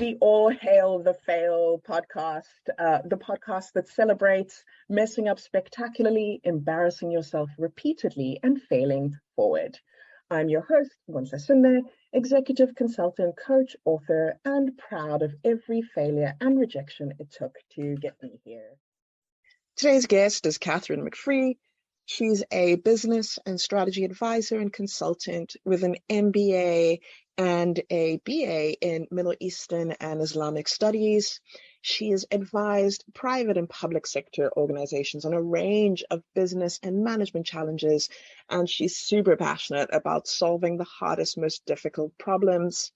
the All Hail the Fail podcast, the podcast that celebrates messing up spectacularly, embarrassing yourself repeatedly, and failing forward. I'm your host, S1E3, executive consultant, coach, author, and proud of every failure and rejection it took to get me here. Today's guest is Manfre. She's a business and strategy advisor and consultant with an MBA and a BA in Middle Eastern and Islamic studies. She has advised private and public sector organizations on a range of business and management challenges, and she's super passionate about solving the hardest, most difficult problems.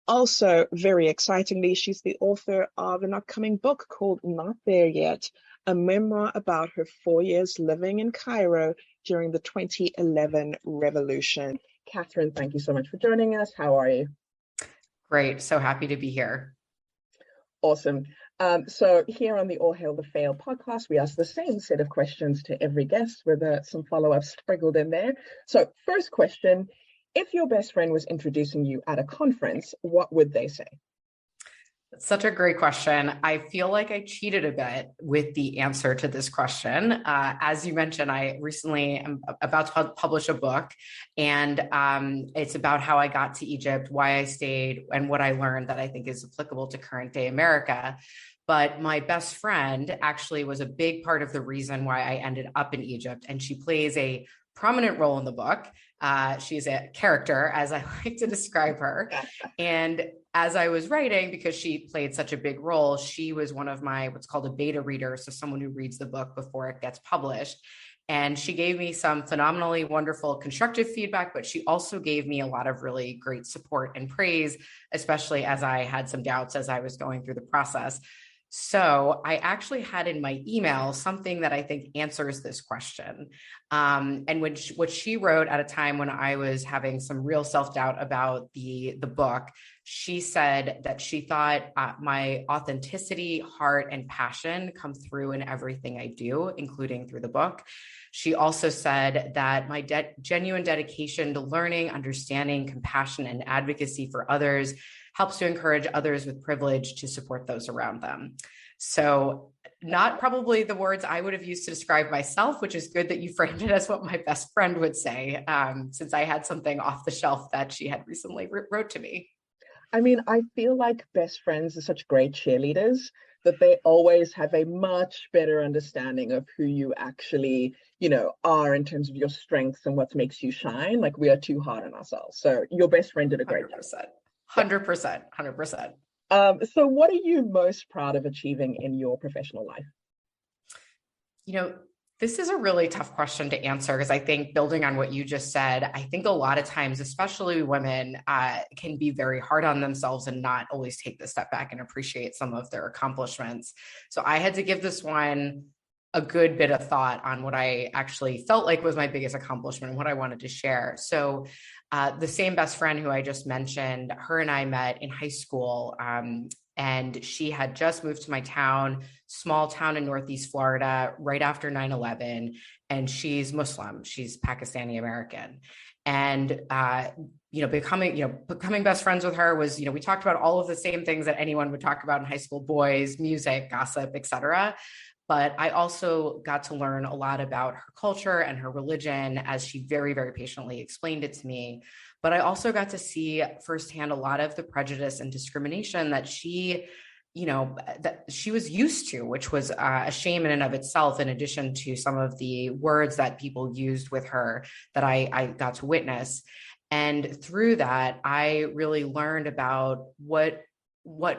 Also, very excitingly, she's the author of an upcoming book called Not There Yet, a memoir about her 4 years living in Cairo during the 2011 revolution. Catherine, thank you so much for joining us. How are you? Great. So happy to be here. Awesome. So here on the All Hail the Fail podcast, we ask the same set of questions to every guest with some follow-ups sprinkled in there. So first question, if your best friend was introducing you at a conference, what would they say? Such a great question. I feel like I cheated a bit with the answer to this question. As you mentioned, I recently am about to publish a book, and it's about how I got to Egypt, why I stayed, and what I learned that I think is applicable to current day America. But my best friend actually was a big part of the reason why I ended up in Egypt, and she plays a prominent role in the book. She's a character, as I like to describe her. And as I was writing, because she played such a big role, she was one of my, what's called a beta reader. So someone who reads the book before it gets published. And she gave me some phenomenally wonderful constructive feedback, but she also gave me a lot of really great support and praise, especially as I had some doubts as I was going through the process. So I actually had in my email something that I think answers this question. And what she wrote at a time when I was having some real self-doubt about the book, she said that she thought my authenticity, heart, and passion come through in everything I do, including through the book. She also said that my genuine dedication to learning, understanding, compassion, and advocacy for others helps to encourage others with privilege to support those around them. So not probably the words I would have used to describe myself, which is good that you framed it as what my best friend would say, since I had something off the shelf that she had recently wrote to me. I mean, I feel like best friends are such great cheerleaders that they always have a much better understanding of who you actually, are in terms of your strengths and what makes you shine. Like, we are too hard on ourselves. So your best friend did a great 100%. job. 100%. So what are you most proud of achieving in your professional life? This is a really tough question to answer because I think building on what you just said, I think a lot of times, especially women, can be very hard on themselves and not always take the step back and appreciate some of their accomplishments. So I had to give this one a good bit of thought on what I actually felt like was my biggest accomplishment and what I wanted to share. So the same best friend who I just mentioned, her and I met in high school, and she had just moved to my town, small town in Northeast Florida, right after 9/11. And she's Muslim. She's Pakistani American. And, becoming best friends with her was, we talked about all of the same things that anyone would talk about in high school: boys, music, gossip, etc. But I also got to learn a lot about her culture and her religion as she very, very patiently explained it to me. But I also got to see firsthand a lot of the prejudice and discrimination that she was used to, which was a shame in and of itself, in addition to some of the words that people used with her that I got to witness. And through that, I really learned about what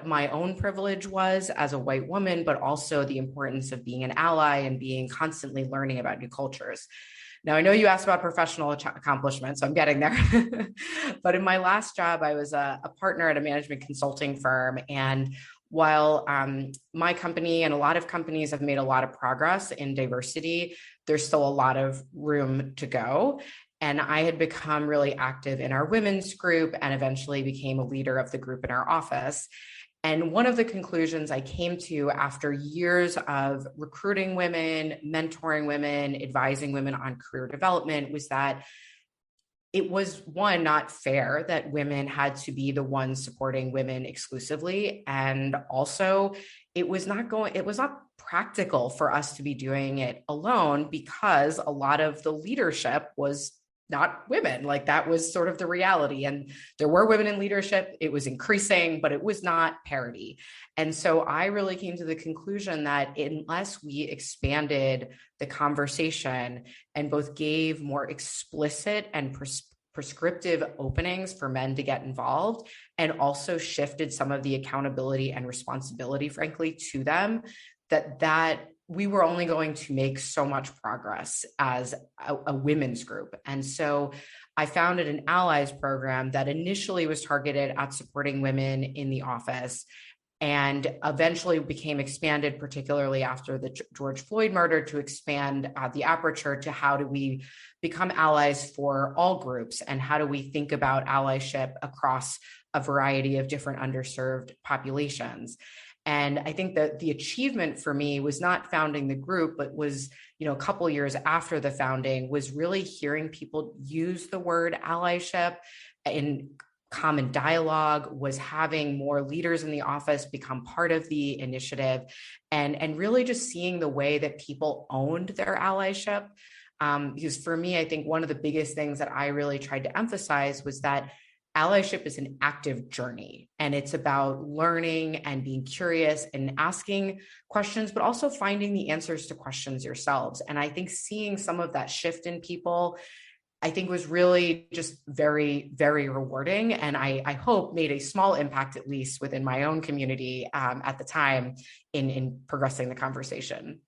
my own privilege was as a white woman, but also the importance of being an ally and being constantly learning about new cultures. Now, I know you asked about professional accomplishments, so I'm getting there. But in my last job, I was a partner at a management consulting firm. And while my company and a lot of companies have made a lot of progress in diversity, there's still a lot of room to go. And I had become really active in our women's group and eventually became a leader of the group in our office. And one of the conclusions I came to after years of recruiting women, mentoring women, advising women on career development was that it was, one, not fair that women had to be the ones supporting women exclusively. And also it was not practical for us to be doing it alone, because a lot of the leadership was not women. Like, that was sort of the reality. And there were women in leadership. It was increasing, but it was not parity. And so I really came to the conclusion that unless we expanded the conversation and both gave more explicit and prescriptive openings for men to get involved, and also shifted some of the accountability and responsibility, frankly, to them, that we were only going to make so much progress as a women's group. And so I founded an allies program that initially was targeted at supporting women in the office, and eventually became expanded, particularly after the George Floyd murder, to expand the aperture to how do we become allies for all groups, and how do we think about allyship across a variety of different underserved populations. And I think that the achievement for me was not founding the group, but was, a couple of years after the founding, was really hearing people use the word allyship in common dialogue, was having more leaders in the office become part of the initiative, and really just seeing the way that people owned their allyship. Because for me, I think one of the biggest things that I really tried to emphasize was that allyship is an active journey, and it's about learning and being curious and asking questions, but also finding the answers to questions yourselves. And I think seeing some of that shift in people, I think, was really just very, very rewarding. And I hope made a small impact, at least within my own community at the time, in progressing the conversation.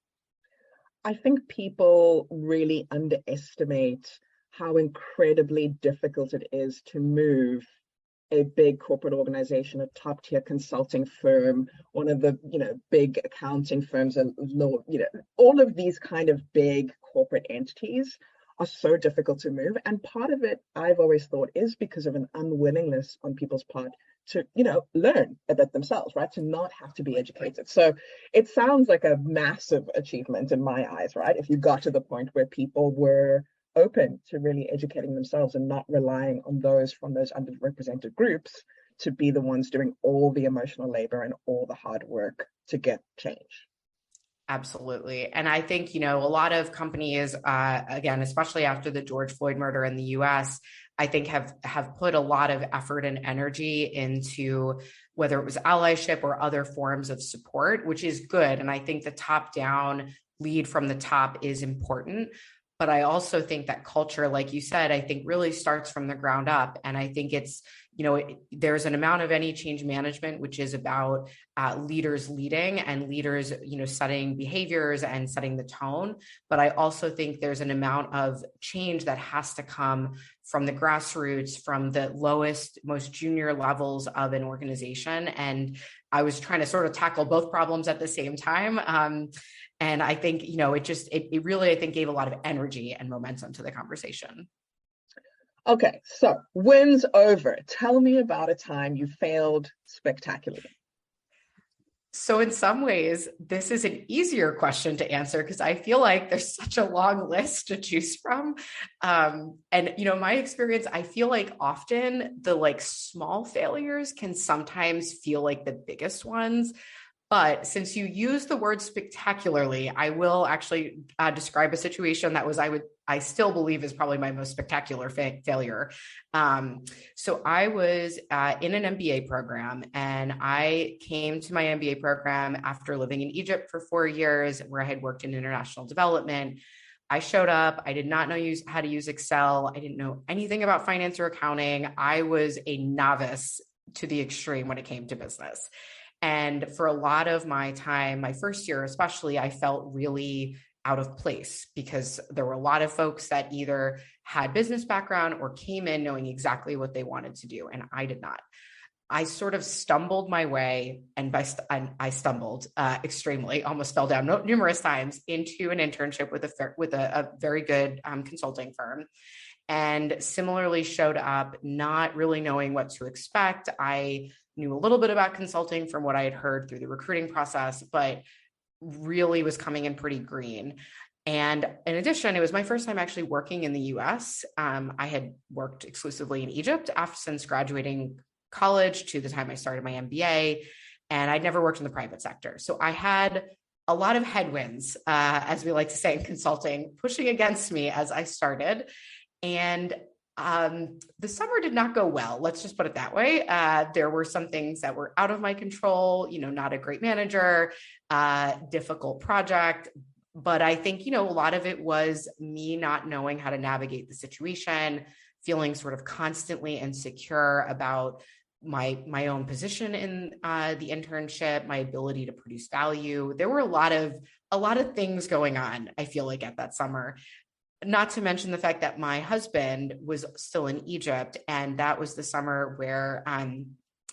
I think people really underestimate how incredibly difficult it is to move a big corporate organization, a top tier consulting firm, one of the big accounting firms, and all of these kind of big corporate entities are so difficult to move. And part of it, I've always thought, is because of an unwillingness on people's part to learn about themselves, right? To not have to be educated. So it sounds like a massive achievement in my eyes, right? If you got to the point where people were open to really educating themselves and not relying on those from those underrepresented groups to be the ones doing all the emotional labor and all the hard work to get change. Absolutely. And I think, a lot of companies, again, especially after the George Floyd murder in the US, I think have put a lot of effort and energy into whether it was allyship or other forms of support, which is good. And I think the top down lead from the top is important. But I also think that culture, like you said, I think really starts from the ground up. And I think it's, there's an amount of any change management, which is about leaders leading and leaders, setting behaviors and setting the tone. But I also think there's an amount of change that has to come from the grassroots, from the lowest, most junior levels of an organization. And I was trying to sort of tackle both problems at the same time. And I think, it really, I think, gave a lot of energy and momentum to the conversation. Okay, so wins over. Tell me about a time you failed spectacularly. So in some ways, this is an easier question to answer because I feel like there's such a long list to choose from. And, my experience, I feel like often the small failures can sometimes feel like the biggest ones. But since you use the word spectacularly, I will actually describe a situation that I still believe is probably my most spectacular failure. So I was in an MBA program, and I came to my MBA program after living in Egypt for 4 years, where I had worked in international development. I showed up. I did not know how to use Excel. I didn't know anything about finance or accounting. I was a novice to the extreme when it came to business. And for a lot of my time, my first year especially, I felt really out of place because there were a lot of folks that either had business background or came in knowing exactly what they wanted to do, and I did not. I sort of stumbled my way, and I stumbled extremely, almost fell down numerous times into an internship with a very good consulting firm. And similarly showed up not really knowing what to expect. I knew a little bit about consulting from what I had heard through the recruiting process, but really was coming in pretty green. And in addition, it was my first time actually working in the US. I had worked exclusively in Egypt since graduating college to the time I started my MBA, and I'd never worked in the private sector. So I had a lot of headwinds, as we like to say in consulting, pushing against me as I started. And the summer did not go well. Let's just put it that way. There were some things that were out of my control, not a great manager, difficult project. But I think, a lot of it was me not knowing how to navigate the situation, feeling sort of constantly insecure about my own position in the internship, my ability to produce value. There were a lot of things going on, I feel like, at that summer. Not to mention the fact that my husband was still in Egypt, and that was the summer where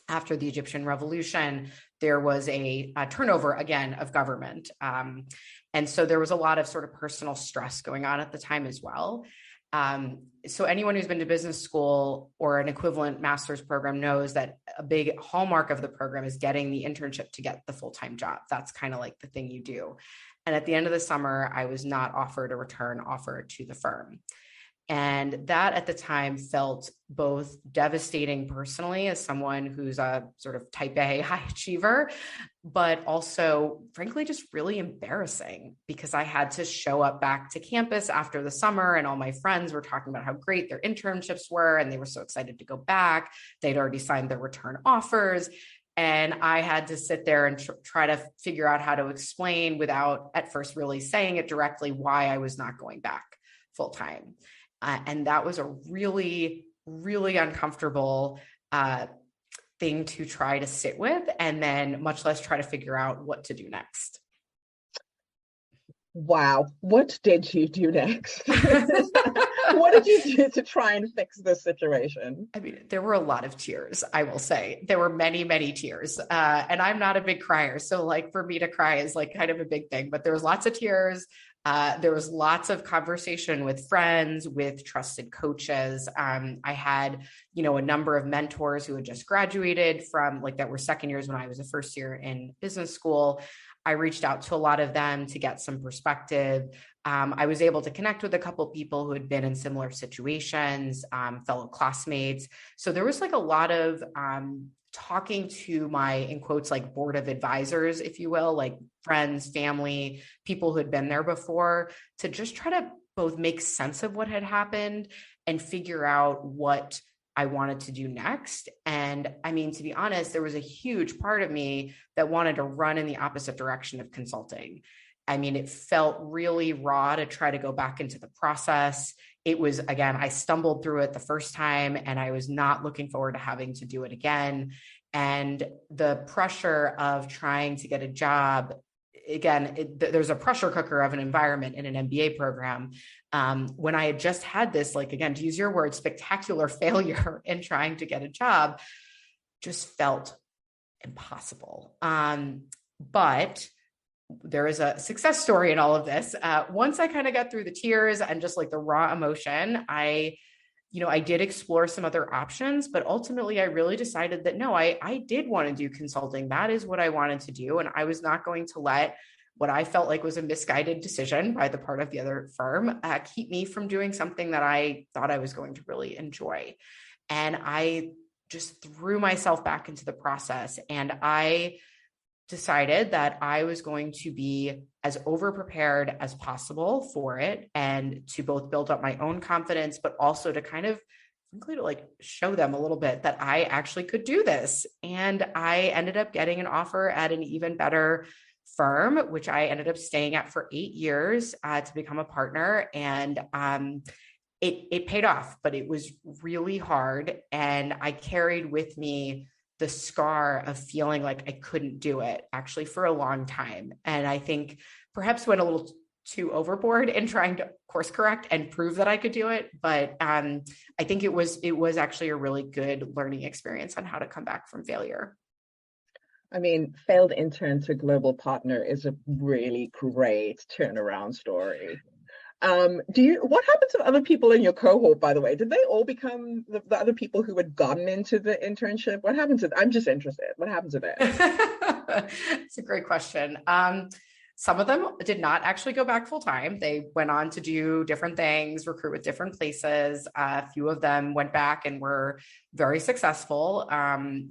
after the Egyptian revolution, there was a turnover again of government. And so there was a lot of sort of personal stress going on at the time as well. So anyone who's been to business school or an equivalent master's program knows that a big hallmark of the program is getting the internship to get the full-time job. That's kind of like the thing you do. And at the end of the summer, I was not offered a return offer to the firm. And that at the time felt both devastating personally as someone who's a sort of type A high achiever, but also frankly, just really embarrassing because I had to show up back to campus after the summer and all my friends were talking about how great their internships were. And they were so excited to go back. They'd already signed their return offers. And I had to sit there and try to figure out how to explain without at first really saying it directly why I was not going back full time. And that was a really, really uncomfortable thing to try to sit with, and then much less try to figure out what to do next. Wow. What did you do next? What did you do to try and fix this situation? I mean, there were a lot of tears, I will say. There were many, many tears. And I'm not a big crier. So like for me to cry is like kind of a big thing, but there was lots of tears. There was lots of conversation with friends, with trusted coaches. I had, a number of mentors who had just graduated from that were second years when I was a first year in business school. I reached out to a lot of them to get some perspective. I was able to connect with a couple of people who had been in similar situations, fellow classmates. So there was a lot of talking to my, in quotes, board of advisors, if you will, friends, family, people who had been there before, to just try to both make sense of what had happened and figure out what I wanted to do next. And I mean, to be honest, there was a huge part of me that wanted to run in the opposite direction of consulting. I mean, it felt really raw to try to go back into the process. It was, again, I stumbled through it the first time and I was not looking forward to having to do it again. And the pressure of trying to get a job, again, there's a pressure cooker of an environment in an MBA program. When I had just had this, again, to use your word, spectacular failure in trying to get a job, just felt impossible. But there is a success story in all of this. Once I kind of got through the tears and just the raw emotion, I did explore some other options, but ultimately I really decided that no, I did want to do consulting. That is what I wanted to do. And I was not going to let what I felt like was a misguided decision by the part of the other firm keep me from doing something that I thought I was going to really enjoy. And I just threw myself back into the process, and I decided that I was going to be as over-prepared as possible for it, and to both build up my own confidence, but also to kind of, frankly, to show them a little bit that I actually could do this. And I ended up getting an offer at an even better firm, which I ended up staying at for 8 years to become a partner. And it paid off, but it was really hard. And I carried with me the scar of feeling like I couldn't do it actually for a long time. And I think perhaps went a little too overboard in trying to course correct and prove that I could do it. But I think it was actually a really good learning experience on how to come back from failure. I mean, failed intern to global partner is a really great turnaround story. What happened to the other people in your cohort, by the way? Did they all become the other people who had gotten into the internship? What happened to them? I'm just interested. What happened to them? It's a great question. Some of them did not actually go back full time. They went on to do different things, recruit with different places. A few of them went back and were very successful, and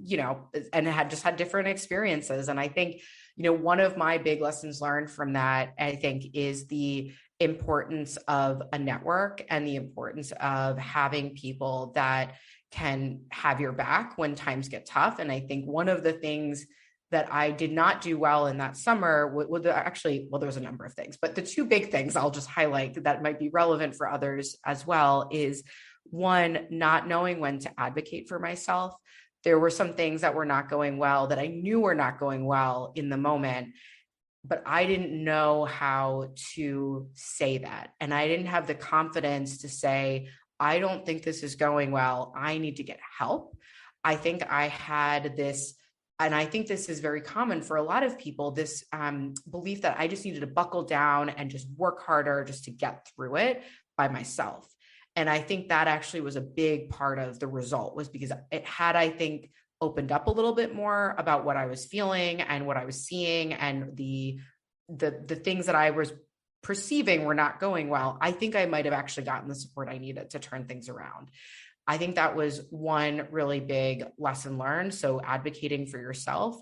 had just had different experiences. And I think, one of my big lessons learned from that, I think, is the importance of a network and the importance of having people that can have your back when times get tough. And I think one of the things that I did not do well in that summer, there's a number of things, but the two big things I'll just highlight that might be relevant for others as well is, one, not knowing when to advocate for myself. There were some things that were not going well that I knew were not going well in the moment, but I didn't know how to say that. And I didn't have the confidence to say, I don't think this is going well. I need to get help. I think I had this, and I think this is very common for a lot of people, this belief that I just needed to buckle down and just work harder just to get through it by myself. And I think that actually was a big part of the result, was because it had, I think, opened up a little bit more about what I was feeling and what I was seeing, and the things that I was perceiving were not going well. I think I might have actually gotten the support I needed to turn things around. I think that was one really big lesson learned. So advocating for yourself.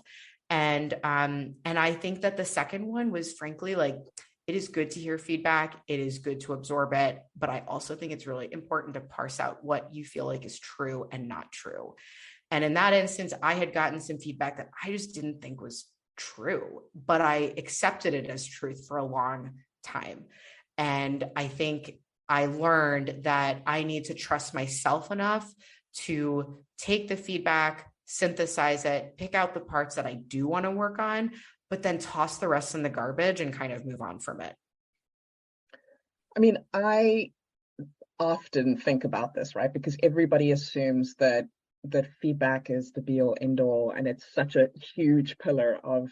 And I think that the second one was, frankly, like, it is good to hear feedback. It is good to absorb it. But I also think it's really important to parse out what you feel like is true and not true. And in that instance, I had gotten some feedback that I just didn't think was true, but I accepted it as truth for a long time. And I think I learned that I need to trust myself enough to take the feedback, synthesize it, pick out the parts that I do want to work on, but then toss the rest in the garbage and kind of move on from it. I mean, I often think about this, right? Because everybody assumes that feedback is the be all end all, and it's such a huge pillar of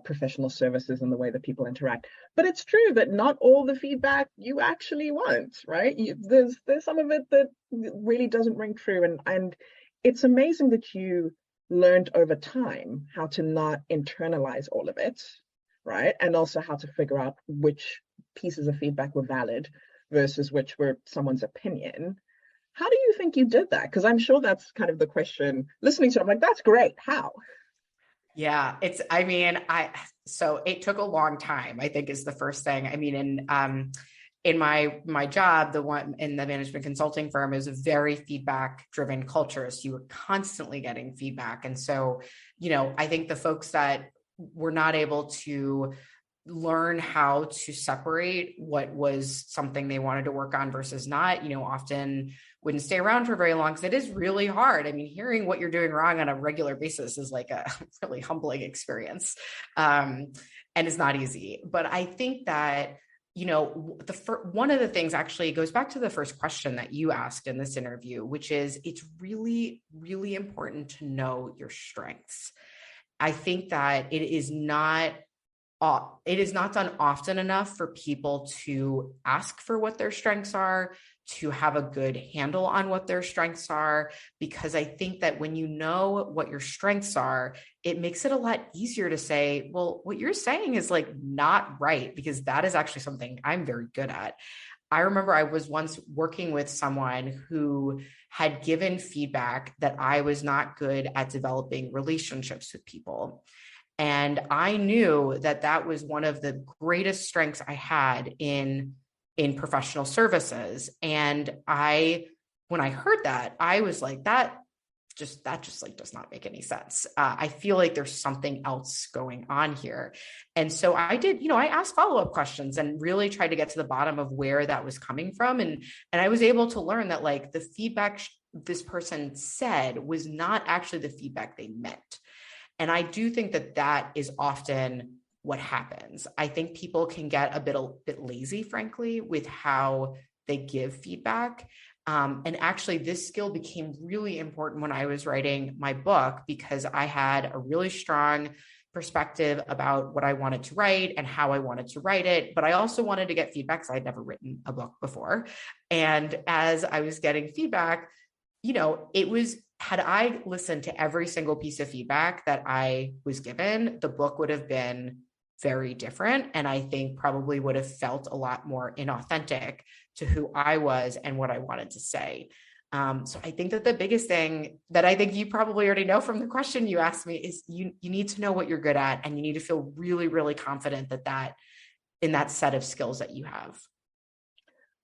professional services and the way that people interact. But it's true that not all the feedback you actually want, right? There's some of it that really doesn't ring true, and it's amazing that you learned over time how to not internalize all of it, right? And also how to figure out which pieces of feedback were valid versus which were someone's opinion. How do you think you did that? Because I'm sure that's kind of the question. Listening to it, I'm like, that's great. How? Yeah, so it took a long time, I think, is the first thing. I mean, in my job, the one in the management consulting firm, is a very feedback driven culture. So you were constantly getting feedback. And so, I think the folks that were not able to learn how to separate what was something they wanted to work on versus not, often wouldn't stay around for very long, because it is really hard. I mean, hearing what you're doing wrong on a regular basis is like a really humbling experience. And it's not easy. But I think that, one of the things actually goes back to the first question that you asked in this interview, which is, it's really, really important to know your strengths. I think that it is not done often enough for people to ask for what their strengths are, to have a good handle on what their strengths are, because I think that when you know what your strengths are, it makes it a lot easier to say, well, what you're saying is like not right, because that is actually something I'm very good at. I remember I was once working with someone who had given feedback that I was not good at developing relationships with people. And I knew that that was one of the greatest strengths I had in professional services. And when I heard that, I was like, that just like does not make any sense. I feel like there's something else going on here. And so I did, I asked follow-up questions and really tried to get to the bottom of where that was coming from. And I was able to learn that, like, the feedback this person said was not actually the feedback they meant. And I do think that that is often what happens. I think people can get a bit lazy, frankly, with how they give feedback. And actually, this skill became really important when I was writing my book, because I had a really strong perspective about what I wanted to write and how I wanted to write it. But I also wanted to get feedback, because I'd never written a book before. And as I was getting feedback, had I listened to every single piece of feedback that I was given, the book would have been very different. And I think probably would have felt a lot more inauthentic to who I was and what I wanted to say. So I think that the biggest thing that I think you probably already know from the question you asked me is you need to know what you're good at, and you need to feel really, really confident that in that set of skills that you have.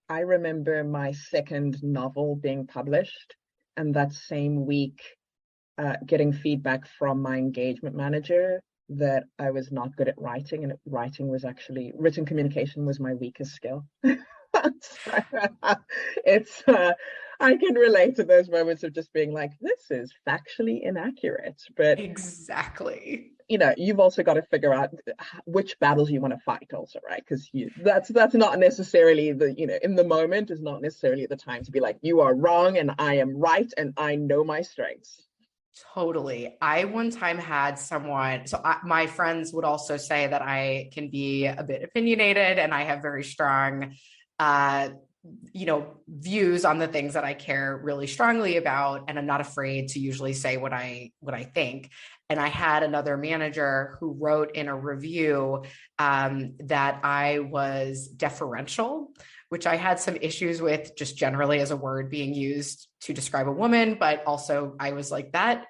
I remember my second novel being published, and that same week getting feedback from my engagement manager that I was not good at writing, and written communication was my weakest skill. It's I can relate to those moments of just being like, this is factually inaccurate. But exactly, you've also got to figure out which battles you want to fight also, right? Because that's not necessarily in the moment is not necessarily the time to be like, you are wrong and I am right and I know my strengths. Totally. I one time had someone, my friends would also say that I can be a bit opinionated and I have very strong, views on the things that I care really strongly about. And I'm not afraid to usually say what I think. And I had another manager who wrote in a review that I was deferential, which I had some issues with just generally as a word being used to describe a woman. But also I was like, that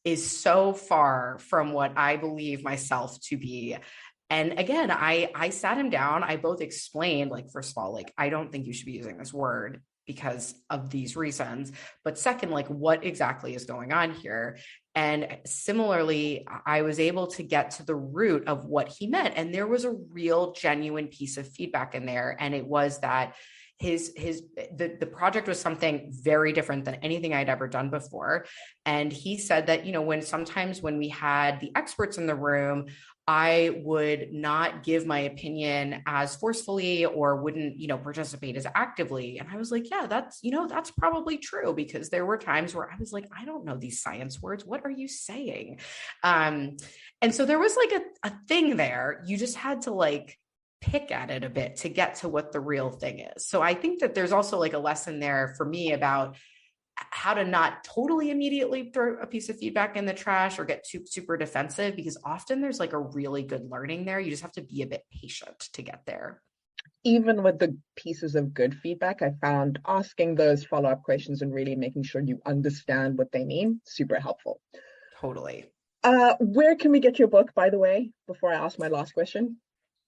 is so far from what I believe myself to be. And again, I sat him down. I both explained, like, first of all, like, I don't think you should be using this word because of these reasons. But second, like, what exactly is going on here? And similarly, I was able to get to the root of what he meant. And there was a real genuine piece of feedback in there. And it was that the project was something very different than anything I'd ever done before. And he said that, when we had the experts in the room, I would not give my opinion as forcefully or wouldn't, participate as actively. And I was like, yeah, that's probably true, because there were times where I was like, I don't know these science words. What are you saying? And so there was like a thing there. You just had to like pick at it a bit to get to what the real thing is. So I think that there's also like a lesson there for me about how to not totally immediately throw a piece of feedback in the trash or get super defensive, because often there's like a really good learning there. You just have to be a bit patient to get there. Even with the pieces of good feedback, I found asking those follow-up questions and really making sure you understand what they mean super helpful. Totally. Where can we get your book, by the way, before I ask my last question?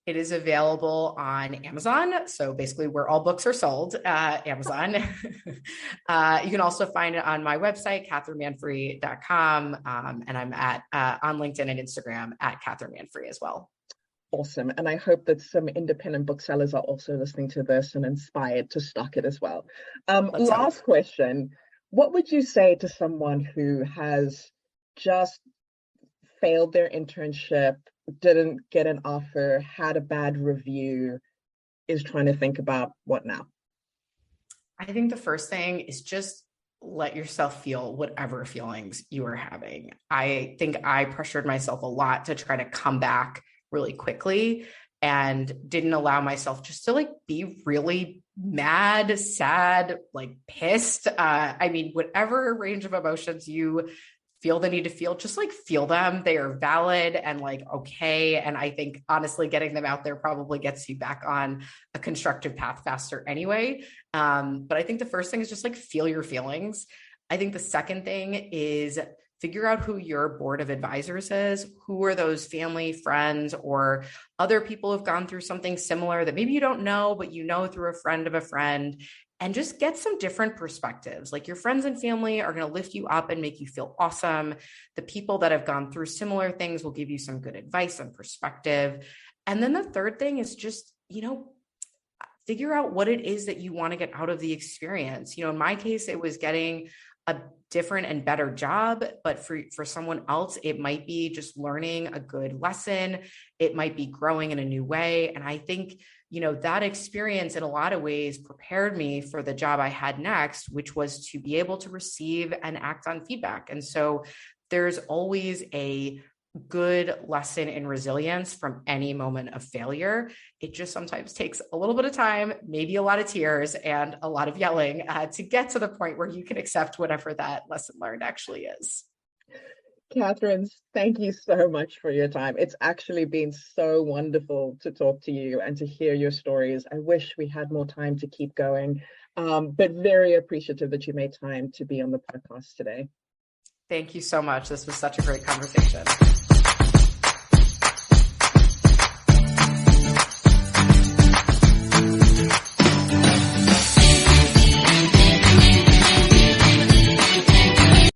It is available on Amazon. So basically where all books are sold, Amazon. You can also find it on my website, catherinemanfre.com. And I'm on LinkedIn and Instagram at Catherine Manfre as well. Awesome. And I hope that some independent booksellers are also listening to this and inspired to stock it as well. Last question. What would you say to someone who has just failed their internship, didn't get an offer, had a bad review, is trying to think about what now? I think the first thing is just let yourself feel whatever feelings you are having. I think I pressured myself a lot to try to come back really quickly and didn't allow myself just to like be really mad, sad, like pissed. Whatever range of emotions you feel the need to feel, just like feel them. They are valid and like, okay. And I think honestly, getting them out there probably gets you back on a constructive path faster anyway. But I think the first thing is just like feel your feelings. I think the second thing is figure out who your board of advisors is. Who are those family, friends, or other people who've gone through something similar that maybe you don't know, but you know through a friend of a friend, and just get some different perspectives. Like your friends and family are going to lift you up and make you feel awesome. The people that have gone through similar things will give you some good advice and perspective. And then the third thing is just, figure out what it is that you want to get out of the experience. In my case, it was getting a different and better job, but for someone else, it might be just learning a good lesson. It might be growing in a new way. And I think, that experience in a lot of ways prepared me for the job I had next, which was to be able to receive and act on feedback. And so there's always a good lesson in resilience from any moment of failure. It just sometimes takes a little bit of time, maybe a lot of tears and a lot of yelling to get to the point where you can accept whatever that lesson learned actually is. Catherine, thank you so much for your time. It's actually been so wonderful to talk to you and to hear your stories. I wish we had more time to keep going, but very appreciative that you made time to be on the podcast today. Thank you so much. This was such a great conversation.